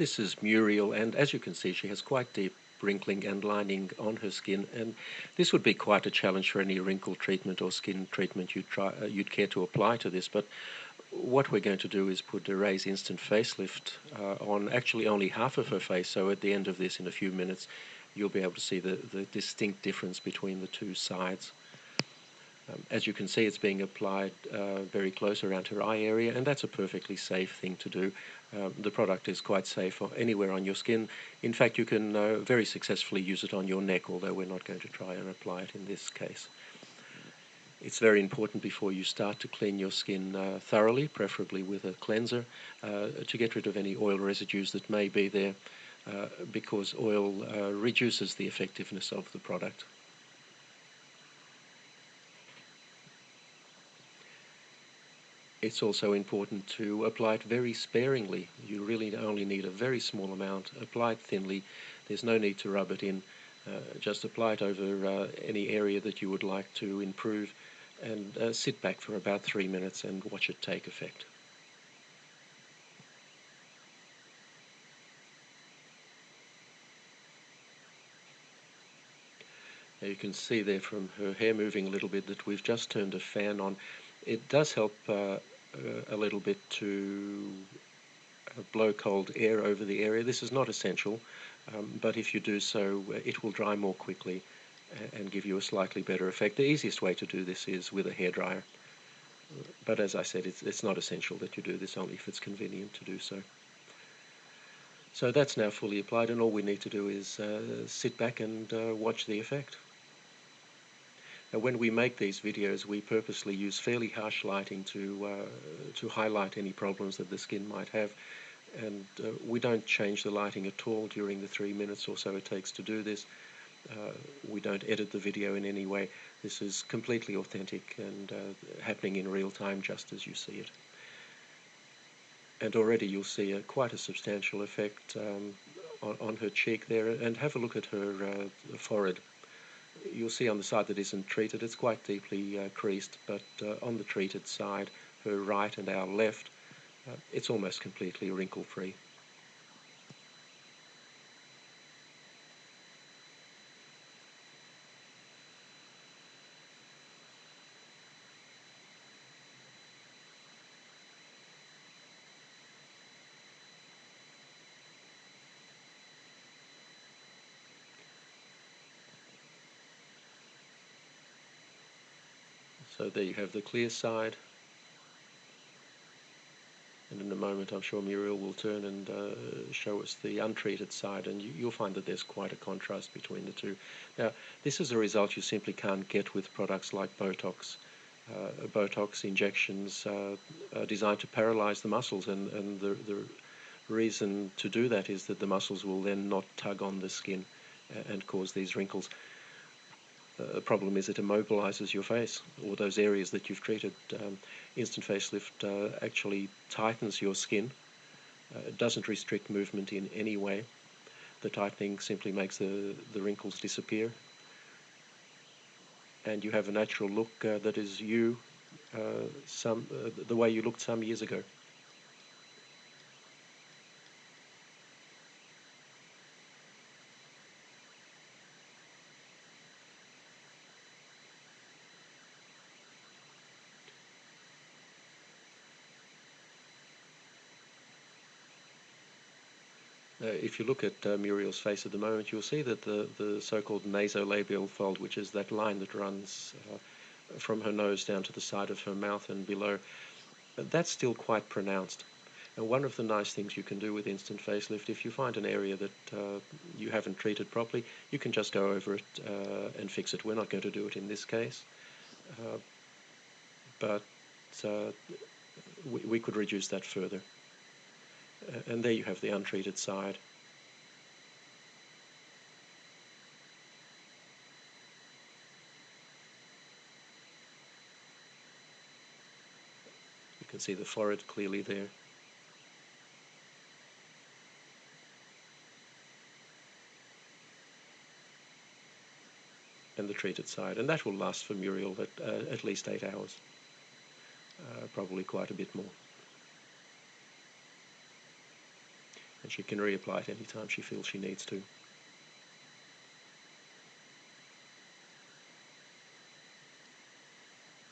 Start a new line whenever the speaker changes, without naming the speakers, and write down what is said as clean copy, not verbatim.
This is Muriel, and as you can see, she has quite deep wrinkling and lining on her skin, and this would be quite a challenge for any wrinkle treatment or skin treatment you'd care to apply to this. But what we're going to do is put a Raise Instant Facelift on actually only half of her face, so at the end of this, in a few minutes, you'll be able to see the distinct difference between the two sides. As you can see, it's being applied very close around her eye area, and that's a perfectly safe thing to do. The product is quite safe anywhere on your skin. In fact, you can very successfully use it on your neck, although we're not going to try and apply it in this case. It's very important before you start to clean your skin thoroughly, preferably with a cleanser, to get rid of any oil residues that may be there, because oil reduces the effectiveness of the product. It's also important to apply it very sparingly. You really only need a very small amount. Apply it thinly. There's no need to rub it in. Just apply it over any area that you would like to improve, and sit back for about 3 minutes and watch it take effect. Now you can see there from her hair moving a little bit that we've just turned a fan on. It does help a little bit to blow cold air over the area. This is not essential, but if you do so, it will dry more quickly and give you a slightly better effect. The easiest way to do this is with a hairdryer, but as I said, it's not essential that you do this, only if it's convenient to do so. So that's now fully applied, and all we need to do is sit back and watch the effect. Now, when we make these videos, we purposely use fairly harsh lighting to highlight any problems that the skin might have, and we don't change the lighting at all during the 3 minutes or so it takes to do this. We don't edit the video in any way. This is completely authentic and happening in real time, just as you see it. And already you'll see quite a substantial effect on her cheek there, and have a look at her forehead. You'll see on the side that isn't treated, it's quite deeply creased, but on the treated side, her right and our left, it's almost completely wrinkle-free. So there you have the clear side, and in a moment I'm sure Muriel will turn and show us the untreated side, and you'll find that there's quite a contrast between the two. Now, this is a result you simply can't get with products like Botox. Botox injections are designed to paralyze the muscles, and the reason to do that is that the muscles will then not tug on the skin and cause these wrinkles. The problem is it immobilizes your face, or those areas that you've treated. Instant Facelift actually tightens your skin. It doesn't restrict movement in any way. The tightening simply makes the wrinkles disappear, and you have a natural look that is you, the way you looked some years ago. If you look at Muriel's face at the moment, you'll see that the so-called nasolabial fold, which is that line that runs from her nose down to the side of her mouth and below, that's still quite pronounced. And one of the nice things you can do with Instant Facelift, if you find an area that you haven't treated properly, you can just go over it and fix it. We're not going to do it in this case, but we could reduce that further. And there you have the untreated side. You can see the forehead clearly there. And the treated side. And that will last for Muriel at least 8 hours. Probably quite a bit more. and she can reapply it anytime she feels she needs to.